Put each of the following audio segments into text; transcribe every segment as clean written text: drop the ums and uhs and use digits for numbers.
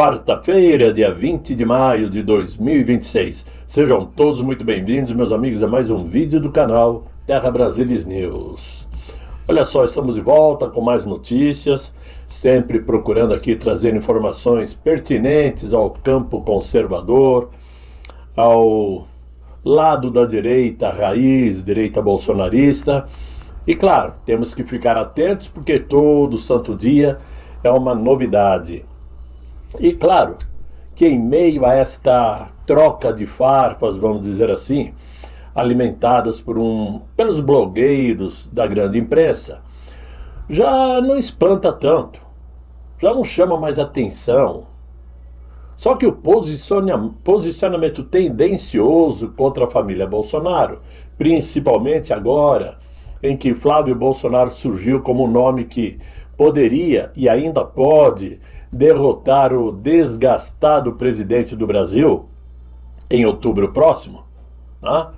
Quarta-feira, dia 20 de maio de 2026. Sejam todos muito bem-vindos, meus amigos, a mais um vídeo do canal Terra Brasilis News. Olha só, estamos de volta com mais notícias, sempre procurando aqui trazer informações pertinentes ao campo conservador, ao lado da direita raiz, direita bolsonarista. E claro, temos que ficar atentos porque todo santo dia é uma novidade. E claro, que em meio a esta troca de farpas, vamos dizer assim, alimentadas pelos blogueiros da grande imprensa, já não espanta tanto, já não chama mais atenção. Só que o posicionamento tendencioso contra a família Bolsonaro, principalmente agora em que Flávio Bolsonaro surgiu como um nome que poderia e ainda pode derrotar o desgastado presidente do Brasil em outubro próximo, né?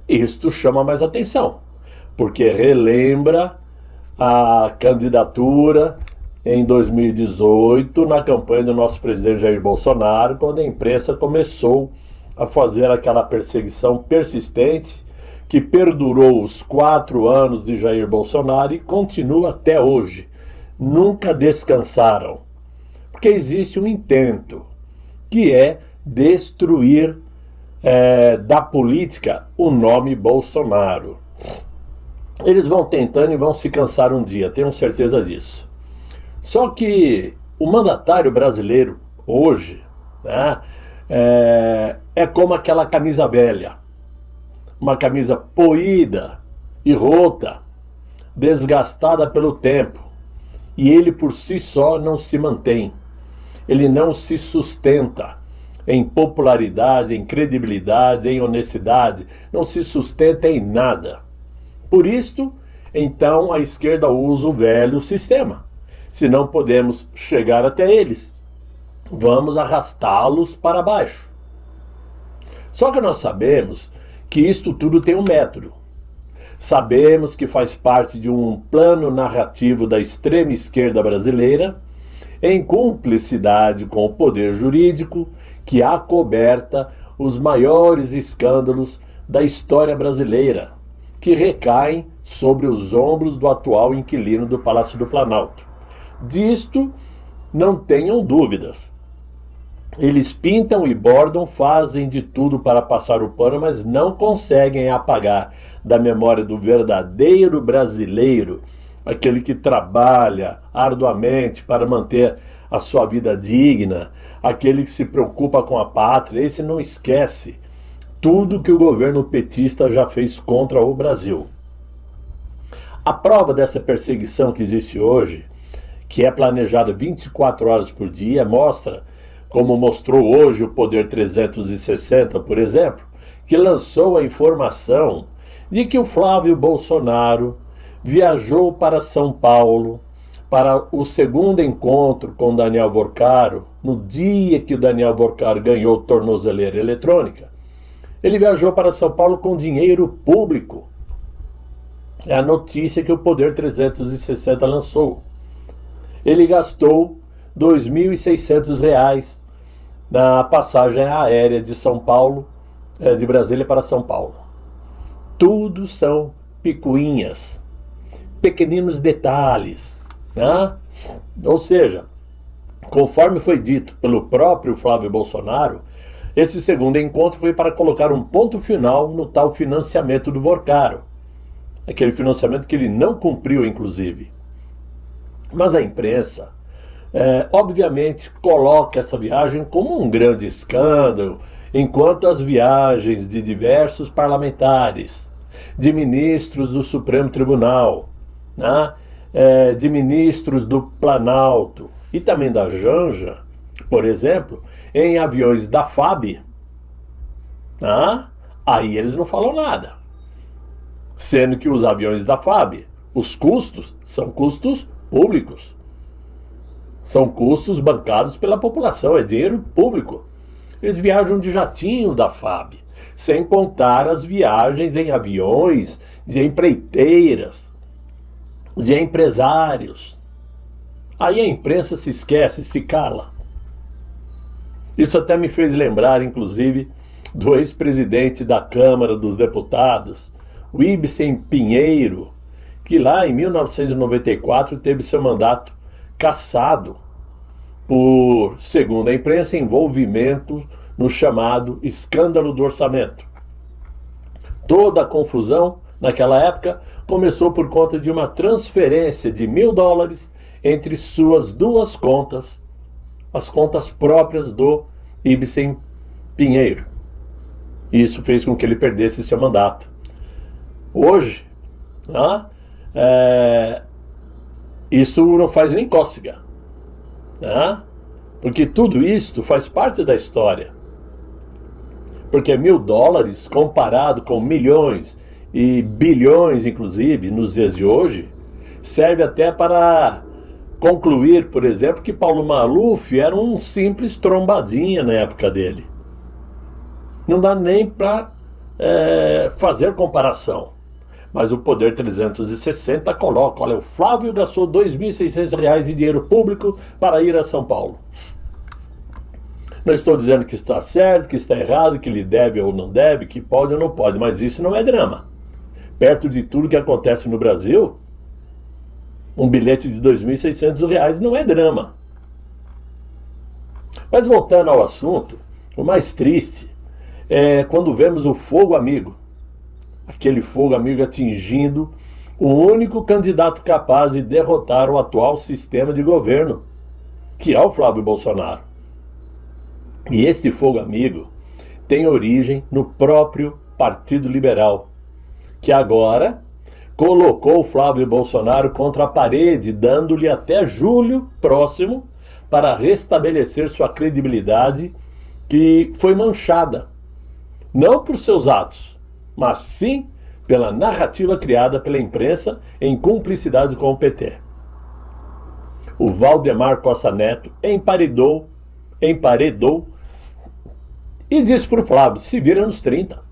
Isto chama mais atenção, porque relembra a candidatura em 2018 na campanha do nosso presidente Jair Bolsonaro, quando a imprensa começou a fazer aquela perseguição persistente que perdurou os 4 anos de Jair Bolsonaro e continua até hoje. Nunca descansaram. Porque existe um intento, que é destruir da política o nome Bolsonaro. Eles vão tentando e vão se cansar um dia, tenho certeza disso. Só que o mandatário brasileiro, hoje, né, é como aquela camisa velha. Uma camisa poída e rota, desgastada pelo tempo. E ele por si só não se mantém. Ele não se sustenta em popularidade, em credibilidade, em honestidade, não se sustenta em nada. Por isto, então, a esquerda usa o velho sistema. Se não podemos chegar até eles, vamos arrastá-los para baixo. Só que nós sabemos que isto tudo tem um método. Sabemos que faz parte de um plano narrativo da extrema esquerda brasileira, em cumplicidade com o poder jurídico que acoberta os maiores escândalos da história brasileira, que recaem sobre os ombros do atual inquilino do Palácio do Planalto. Disto não tenham dúvidas. Eles pintam e bordam, fazem de tudo para passar o pano, mas não conseguem apagar da memória do verdadeiro brasileiro, aquele que trabalha arduamente para manter a sua vida digna, aquele que se preocupa com a pátria. Esse não esquece tudo que o governo petista já fez contra o Brasil. A prova dessa perseguição que existe hoje, que é planejada 24 horas por dia, mostra, como mostrou hoje o Poder 360, por exemplo, que lançou a informação de que o Flávio Bolsonaro viajou para São Paulo para o segundo encontro com Daniel Vorcaro, no dia que o Daniel Vorcaro ganhou tornozeleira eletrônica. Ele viajou para São Paulo com dinheiro público. É a notícia que o Poder 360 lançou. Ele gastou R$ 2.600 na passagem aérea de São Paulo, de Brasília para São Paulo. Tudo são picuinhas, pequeninos detalhes, né? Ou seja, conforme foi dito pelo próprio Flávio Bolsonaro, esse segundo encontro foi para colocar um ponto final no tal financiamento do Vorcaro, aquele financiamento que ele não cumpriu, inclusive. Mas a imprensa, obviamente, coloca essa viagem como um grande escândalo, enquanto as viagens de diversos parlamentares, de ministros do Supremo Tribunal, né, de ministros do Planalto e também da Janja, por exemplo, em aviões da FAB, né, aí eles não falam nada. Sendo que os aviões da FAB, os custos são custos públicos. São custos bancados pela população, é dinheiro público. Eles viajam de jatinho da FAB, sem contar as viagens em aviões, de empreiteiras, de empresários. Aí a imprensa se esquece, se cala. Isso até me fez lembrar, inclusive, do ex-presidente da Câmara dos Deputados, o Ibsen Pinheiro, que lá em 1994 teve seu mandato cassado por, segundo a imprensa, envolvimento no chamado escândalo do orçamento. Toda a confusão, naquela época, começou por conta de uma transferência de $1.000 entre suas duas contas, as contas próprias do Ibsen Pinheiro. Isso fez com que ele perdesse seu mandato. Hoje, isso não faz nem cócega, porque tudo isto faz parte da história. Porque $1.000, comparado com milhões e bilhões, inclusive, nos dias de hoje, serve até para concluir, por exemplo, que Paulo Maluf era um simples trombadinha na época dele. Não dá nem para fazer comparação. Mas o Poder 360 coloca, olha, o Flávio gastou R$2.600 em dinheiro público para ir a São Paulo. Não estou dizendo que está certo, que está errado, que ele deve ou não deve, que pode ou não pode, mas isso não é drama. Perto de tudo que acontece no Brasil, um bilhete de R$2.600 não é drama. Mas voltando ao assunto, o mais triste é quando vemos o fogo amigo. Aquele fogo amigo atingindo o único candidato capaz de derrotar o atual sistema de governo, que é o Flávio Bolsonaro. E esse fogo amigo tem origem no próprio Partido Liberal, que agora colocou o Flávio Bolsonaro contra a parede, dando-lhe até julho próximo para restabelecer sua credibilidade, que foi manchada, não por seus atos, mas sim pela narrativa criada pela imprensa em cumplicidade com o PT. O Valdemar Costa Neto emparedou e disse para o Flávio, se vira nos 30.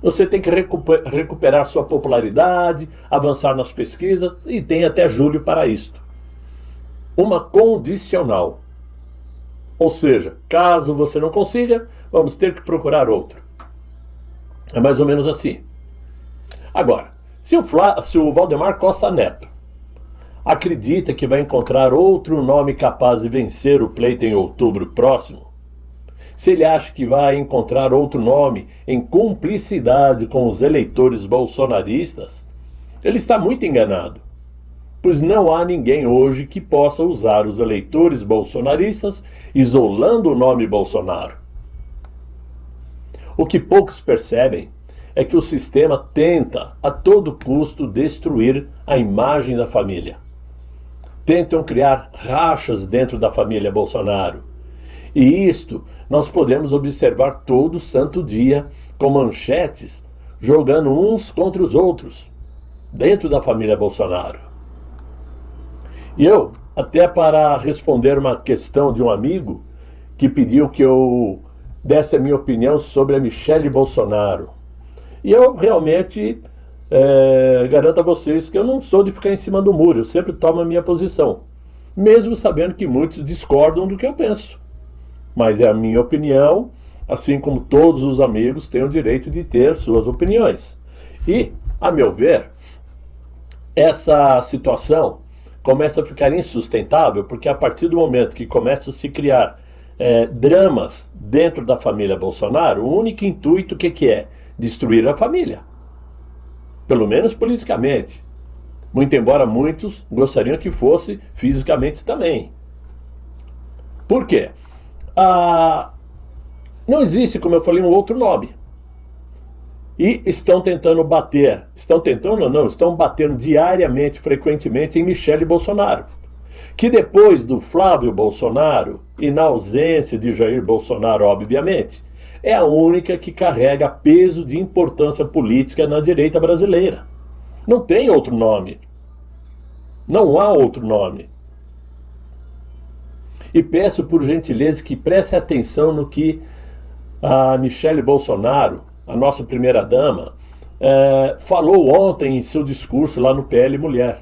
Você tem que recuperar sua popularidade, avançar nas pesquisas e tem até julho para isto. Uma condicional. Ou seja, caso você não consiga, vamos ter que procurar outro. É mais ou menos assim. Agora, se o Valdemar Costa Neto acredita que vai encontrar outro nome capaz de vencer o pleito em outubro próximo, se ele acha que vai encontrar outro nome em cumplicidade com os eleitores bolsonaristas, ele está muito enganado, pois não há ninguém hoje que possa usar os eleitores bolsonaristas isolando o nome Bolsonaro. O que poucos percebem é que o sistema tenta a todo custo destruir a imagem da família. Tentam criar rachas dentro da família Bolsonaro. E isto nós podemos observar todo santo dia com manchetes jogando uns contra os outros dentro da família Bolsonaro. E eu, até para responder uma questão de um amigo que pediu que eu desse a minha opinião sobre a Michele Bolsonaro. E eu realmente garanto a vocês que eu não sou de ficar em cima do muro, eu sempre tomo a minha posição, mesmo sabendo que muitos discordam do que eu penso. Mas é a minha opinião, assim como todos os amigos têm o direito de ter suas opiniões. E, a meu ver, essa situação começa a ficar insustentável, porque a partir do momento que começa a se criar dramas dentro da família Bolsonaro, o único intuito que é? Destruir a família. Pelo menos politicamente. Muito embora muitos gostariam que fosse fisicamente também. Por quê? Não existe, como eu falei, um outro nome. E estão tentando bater. Estão batendo diariamente, frequentemente em Michele Bolsonaro. Que depois do Flávio Bolsonaro, e na ausência de Jair Bolsonaro, obviamente, é a única que carrega peso de importância política na direita brasileira. Não tem outro nome. Não há outro nome. E peço por gentileza que preste atenção no que a Michele Bolsonaro, a nossa primeira-dama, falou ontem em seu discurso lá no PL Mulher,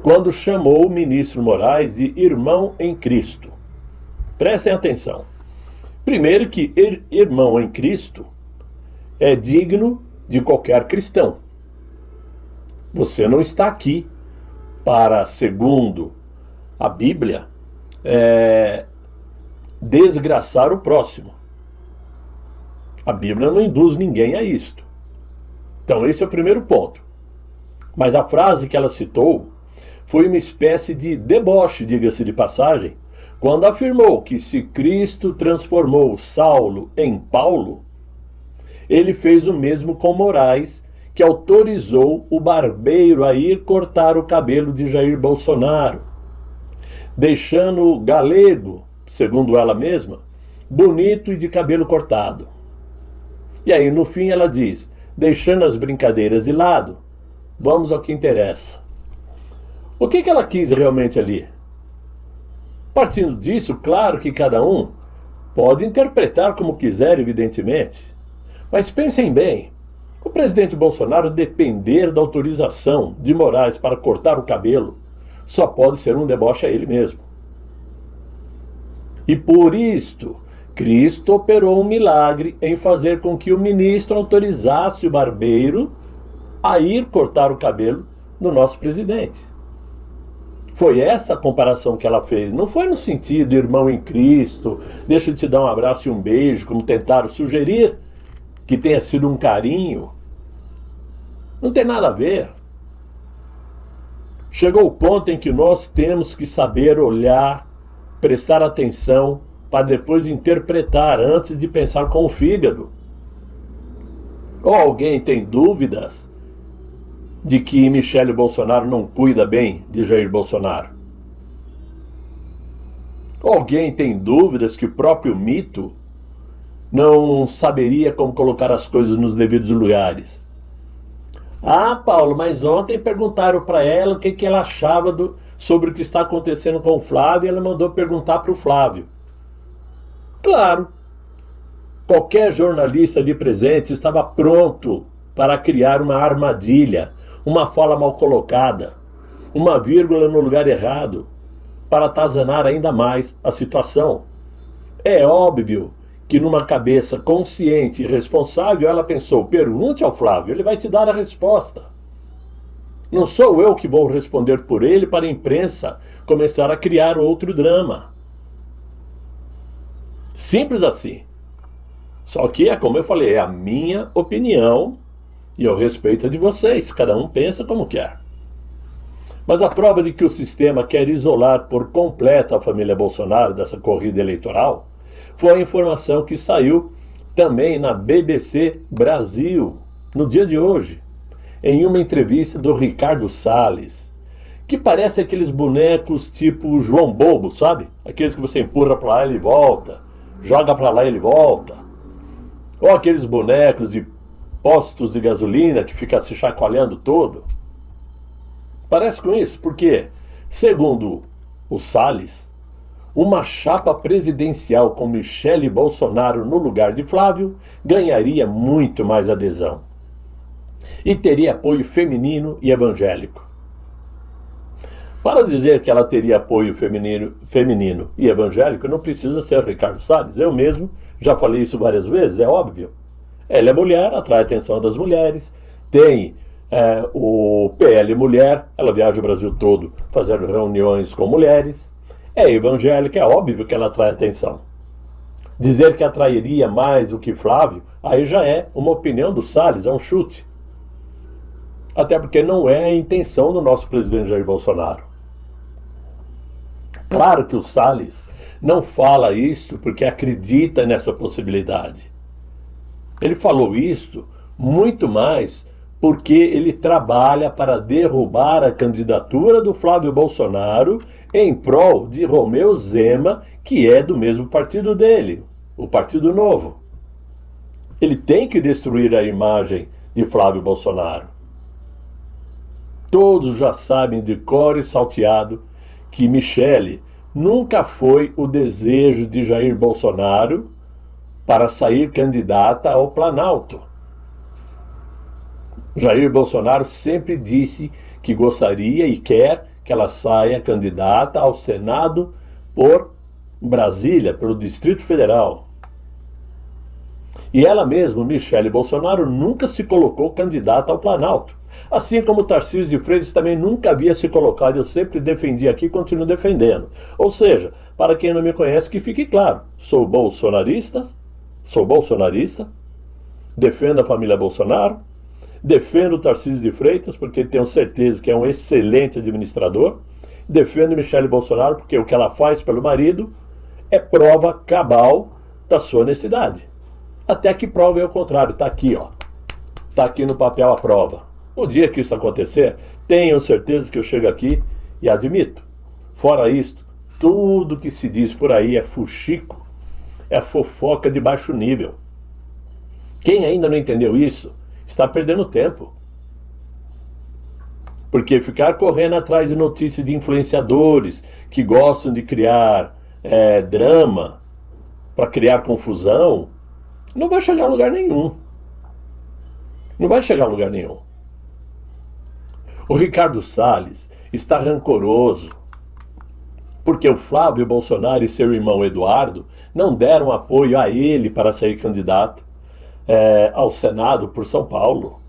quando chamou o ministro Moraes de irmão em Cristo. Prestem atenção. Primeiro que irmão em Cristo é digno de qualquer cristão. Você não está aqui para, segundo a Bíblia, desgraçar o próximo. A Bíblia não induz ninguém a isto. Então esse é o primeiro ponto. Mas a frase que ela citou foi uma espécie de deboche, diga-se de passagem, quando afirmou que se Cristo transformou Saulo em Paulo, ele fez o mesmo com Moraes, que autorizou o barbeiro a ir cortar o cabelo de Jair Bolsonaro, deixando o galego, segundo ela mesma, bonito e de cabelo cortado. E aí, no fim, ela diz, deixando as brincadeiras de lado, vamos ao que interessa. O que ela quis realmente ali? Partindo disso, claro que cada um pode interpretar como quiser, evidentemente. Mas pensem bem, o presidente Bolsonaro depender da autorização de Moraes para cortar o cabelo só pode ser um deboche a ele mesmo. E por isto, Cristo operou um milagre em fazer com que o ministro autorizasse o barbeiro a ir cortar o cabelo do nosso presidente. Foi essa a comparação que ela fez. Não foi no sentido irmão em Cristo, deixa eu te dar um abraço e um beijo, como tentaram sugerir que tenha sido um carinho. Não tem nada a ver. Chegou o ponto em que nós temos que saber olhar, prestar atenção, para depois interpretar antes de pensar com o fígado. Ou alguém tem dúvidas de que Michele Bolsonaro não cuida bem de Jair Bolsonaro? Alguém tem dúvidas que o próprio mito não saberia como colocar as coisas nos devidos lugares? Ah, Paulo, mas ontem perguntaram para ela o que ela achava sobre o que está acontecendo com o Flávio e ela mandou perguntar para o Flávio. Claro, qualquer jornalista ali presente estava pronto para criar uma armadilha, uma fala mal colocada, uma vírgula no lugar errado, para atazanar ainda mais a situação. É óbvio que numa cabeça consciente e responsável ela pensou, pergunte ao Flávio, ele vai te dar a resposta. Não sou eu que vou responder por ele para a imprensa começar a criar outro drama. Simples assim. Só que é como eu falei, é a minha opinião e eu respeito a de vocês, cada um pensa como quer. Mas a prova de que o sistema quer isolar por completo a família Bolsonaro dessa corrida eleitoral foi a informação que saiu também na BBC Brasil, no dia de hoje, em uma entrevista do Ricardo Salles, que parece aqueles bonecos tipo João Bobo, sabe? Aqueles que você empurra para lá e ele volta, joga para lá e ele volta. Ou aqueles bonecos de postos de gasolina que fica se chacoalhando todo. Parece com isso, porque, segundo o Salles, uma chapa presidencial com Michele Bolsonaro no lugar de Flávio ganharia muito mais adesão. E teria apoio feminino e evangélico. Para dizer que ela teria apoio feminino e evangélico, não precisa ser Ricardo Salles. Eu mesmo já falei isso várias vezes, é óbvio. Ela é mulher, atrai a atenção das mulheres, tem o PL Mulher, ela viaja o Brasil todo fazendo reuniões com mulheres, é evangélica, é óbvio que ela atrai atenção. Dizer que atrairia mais do que Flávio, aí já é uma opinião do Salles, é um chute. Até porque não é a intenção do nosso presidente Jair Bolsonaro. Claro que o Salles não fala isto porque acredita nessa possibilidade. Ele falou isto muito mais porque ele trabalha para derrubar a candidatura do Flávio Bolsonaro em prol de Romeu Zema, que é do mesmo partido dele, o Partido Novo. Ele tem que destruir a imagem de Flávio Bolsonaro. Todos já sabem de cor e salteado que Michele nunca foi o desejo de Jair Bolsonaro para sair candidata ao Planalto. Jair Bolsonaro sempre disse que gostaria e quer que ela saia candidata ao Senado por Brasília, pelo Distrito Federal. E ela mesma, Michele Bolsonaro, nunca se colocou candidata ao Planalto. Assim como Tarcísio de Freitas também nunca havia se colocado, eu sempre defendi aqui e continuo defendendo. Ou seja, para quem não me conhece, que fique claro, sou bolsonarista, defendo a família Bolsonaro, defendo Tarcísio de Freitas, porque tenho certeza que é um excelente administrador, defendo Michele Bolsonaro, porque o que ela faz pelo marido é prova cabal da sua honestidade. Até que prova é o contrário, está aqui, ó. Está aqui no papel a prova. O dia que isso acontecer, tenho certeza que eu chego aqui e admito. Fora isto, tudo que se diz por aí é fuxico, é fofoca de baixo nível. Quem ainda não entendeu isso, está perdendo tempo. Porque ficar correndo atrás de notícias de influenciadores que gostam de criar drama, para criar confusão, não vai chegar a lugar nenhum. Não vai chegar a lugar nenhum. O Ricardo Salles está rancoroso porque o Flávio Bolsonaro e seu irmão Eduardo não deram apoio a ele para ser candidato ao Senado por São Paulo.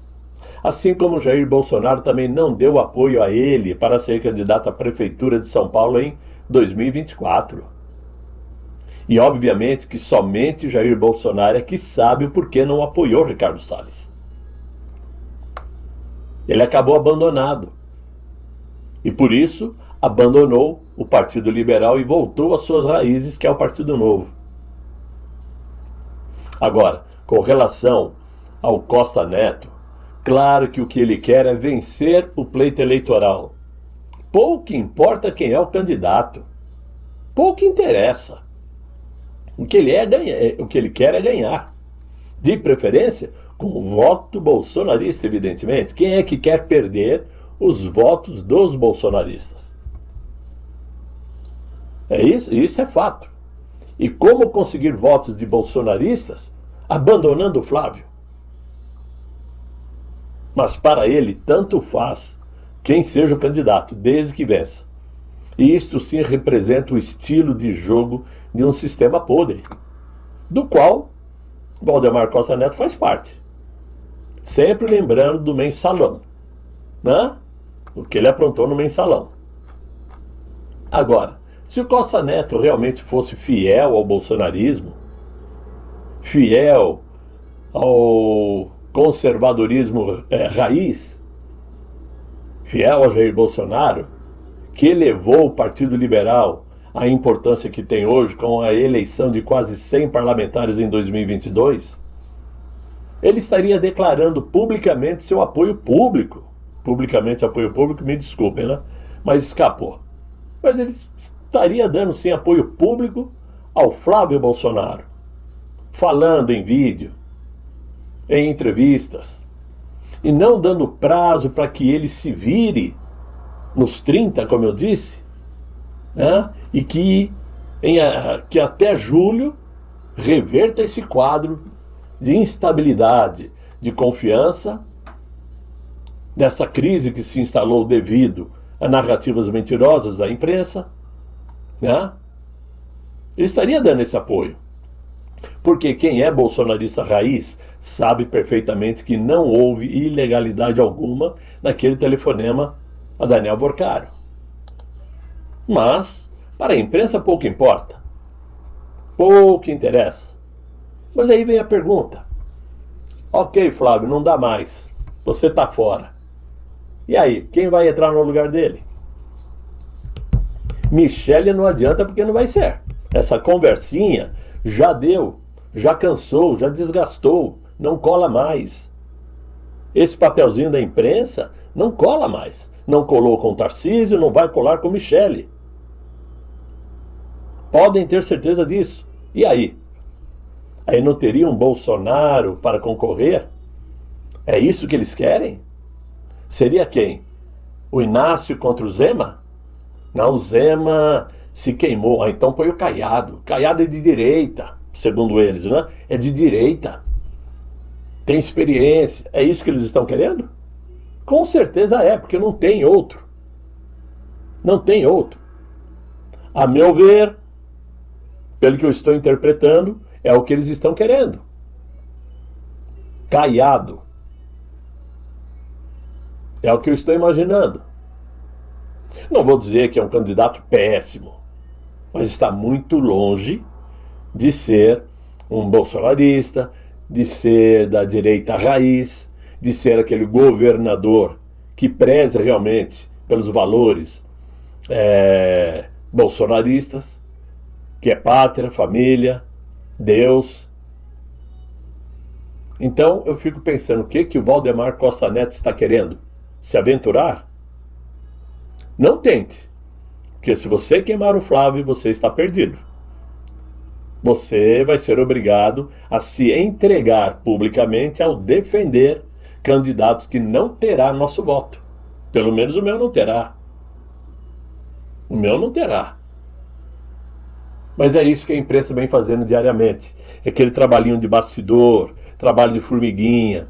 Assim como Jair Bolsonaro também não deu apoio a ele para ser candidato à Prefeitura de São Paulo em 2024. E obviamente que somente Jair Bolsonaro é que sabe o porquê não apoiou Ricardo Salles. Ele acabou abandonado. E por isso abandonou o Partido Liberal e voltou às suas raízes, que é o Partido Novo. Agora, com relação ao Costa Neto, claro que o que ele quer é vencer o pleito eleitoral. Pouco importa quem é o candidato. Pouco interessa. O que ele quer é ganhar. De preferência, com o voto bolsonarista, evidentemente. Quem é que quer perder os votos dos bolsonaristas? Isso é fato. E como conseguir votos de bolsonaristas? Abandonando o Flávio. Mas para ele, tanto faz quem seja o candidato, desde que vença. E isto sim representa o estilo de jogo de um sistema podre, do qual Valdemar Costa Neto faz parte. Sempre lembrando do mensalão, né? O que ele aprontou no mensalão. Agora, se o Costa Neto realmente fosse fiel ao bolsonarismo, fiel ao conservadorismo raiz, fiel ao Jair Bolsonaro, que elevou o Partido Liberal à importância que tem hoje, com a eleição de quase 100 parlamentares em 2022, ele estaria declarando publicamente seu apoio público. Publicamente apoio público, me desculpem, né? Mas escapou. Mas ele estaria dando sim apoio público ao Flávio Bolsonaro, falando em vídeo, em entrevistas, e não dando prazo para que ele se vire nos 30, como eu disse, né? E que até julho reverta esse quadro de instabilidade, de confiança, dessa crise que se instalou devido a narrativas mentirosas da imprensa, né? Ele estaria dando esse apoio. Porque quem é bolsonarista raiz sabe perfeitamente que não houve ilegalidade alguma naquele telefonema a Daniel Vorcaro. Mas, para a imprensa pouco importa. Pouco interessa. Mas aí vem a pergunta. Ok, Flávio, não dá mais. Você está fora. E aí, quem vai entrar no lugar dele? Michele não adianta porque não vai ser. Essa conversinha já deu, já cansou, já desgastou, não cola mais. Esse papelzinho da imprensa não cola mais. Não colou com o Tarcísio, não vai colar com Michele. Podem ter certeza disso. E aí? Aí não teria um Bolsonaro para concorrer? É isso que eles querem? Seria quem? O Inácio contra o Zema? Não, o Zema se queimou. Ah, então põe o Caiado. Caiado é de direita, segundo eles, né? É de direita. Tem experiência. É isso que eles estão querendo? Com certeza é, porque não tem outro. Não tem outro. A meu ver, Pelo que eu estou interpretando, é o que eles estão querendo. Caiado. É o que eu estou imaginando. Não vou dizer que é um candidato péssimo, mas está muito longe de ser um bolsonarista, de ser da direita raiz, de ser aquele governador que preza realmente pelos valores bolsonaristas, que é pátria, família, Deus. Então eu fico pensando, o que o Valdemar Costa Neto está querendo? Se aventurar? Não tente, porque se você queimar o Flávio, você está perdido. Você vai ser obrigado a se entregar publicamente ao defender candidatos que não terá nosso voto. Pelo menos o meu não terá. O meu não terá. Mas é isso que a imprensa vem fazendo diariamente. É aquele trabalhinho de bastidor, trabalho de formiguinha.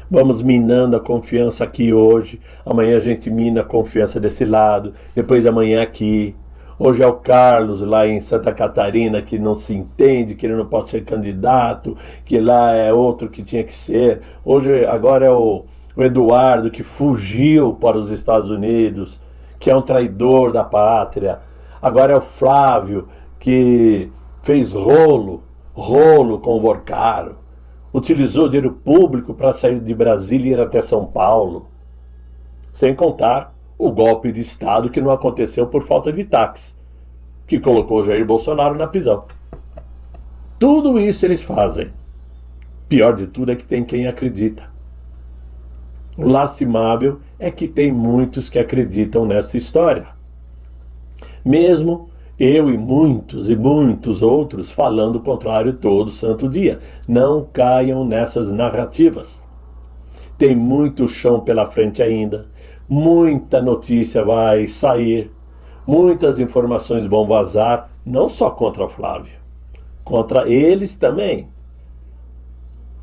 Vamos minando a confiança aqui hoje. Amanhã a gente mina a confiança desse lado. Depois amanhã aqui. Hoje é o Carlos lá em Santa Catarina que não se entende, que ele não pode ser candidato, que lá é outro que tinha que ser. Agora é o Eduardo que fugiu para os Estados Unidos, que é um traidor da pátria. Agora é o Flávio que fez rolo com o Vorcaro. Utilizou dinheiro público para sair de Brasília e ir até São Paulo. Sem contar o golpe de Estado que não aconteceu por falta de táxi, que colocou Jair Bolsonaro na prisão. Tudo isso eles fazem. Pior de tudo é que tem quem acredita. O lastimável é que tem muitos que acreditam nessa história. Mesmo eu e muitos outros falando o contrário todo santo dia. Não caiam nessas narrativas. Tem muito chão pela frente ainda. Muita notícia vai sair. Muitas informações vão vazar. Não só contra o Flávio. Contra eles também.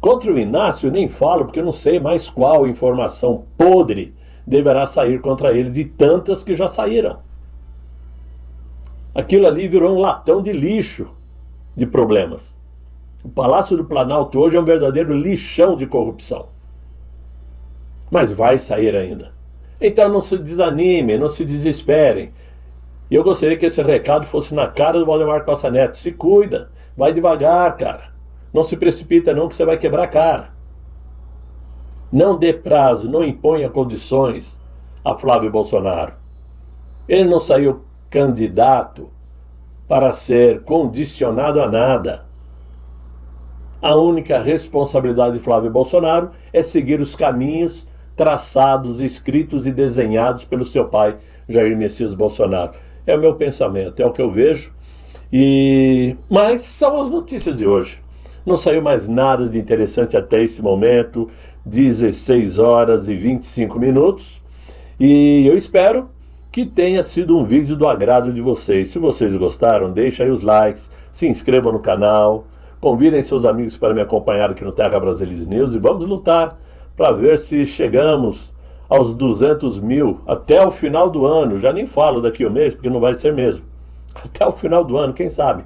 Contra o Inácio eu nem falo, porque eu não sei mais qual informação podre deverá sair contra ele, de tantas que já saíram. Aquilo ali virou um latão de lixo de problemas. O Palácio do Planalto hoje é um verdadeiro lixão de corrupção. Mas vai sair ainda. Então não se desanimem, não se desesperem. E eu gostaria que esse recado fosse na cara do Valdemar Costa Neto. Se cuida, vai devagar, cara. Não se precipita não, que você vai quebrar a cara. Não dê prazo, não imponha condições a Flávio Bolsonaro. Ele não saiu candidato para ser condicionado a nada. A única responsabilidade de Flávio Bolsonaro é seguir os caminhos traçados, escritos e desenhados pelo seu pai, Jair Messias Bolsonaro. É o meu pensamento, é o que eu vejo. Mas são as notícias de hoje. Não saiu mais nada de interessante até esse momento, 16 horas e 25 minutos. E eu espero que tenha sido um vídeo do agrado de vocês. Se vocês gostaram, deixem aí os likes, se inscrevam no canal, convidem seus amigos para me acompanhar aqui no Terra Brasilis News e vamos lutar para ver se chegamos aos 200 mil até o final do ano. Já nem falo daqui a um mês, porque não vai ser mesmo. Até o final do ano, quem sabe?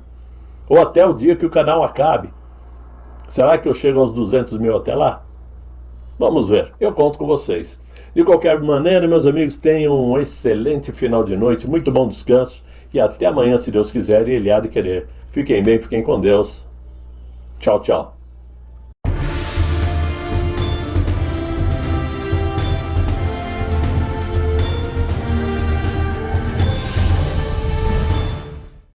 Ou até o dia que o canal acabe. Será que eu chego aos 200 mil até lá? Vamos ver, eu conto com vocês. De qualquer maneira, meus amigos, tenham um excelente final de noite, muito bom descanso e até amanhã, se Deus quiser e Ele há de querer. Fiquem bem, fiquem com Deus. Tchau, tchau.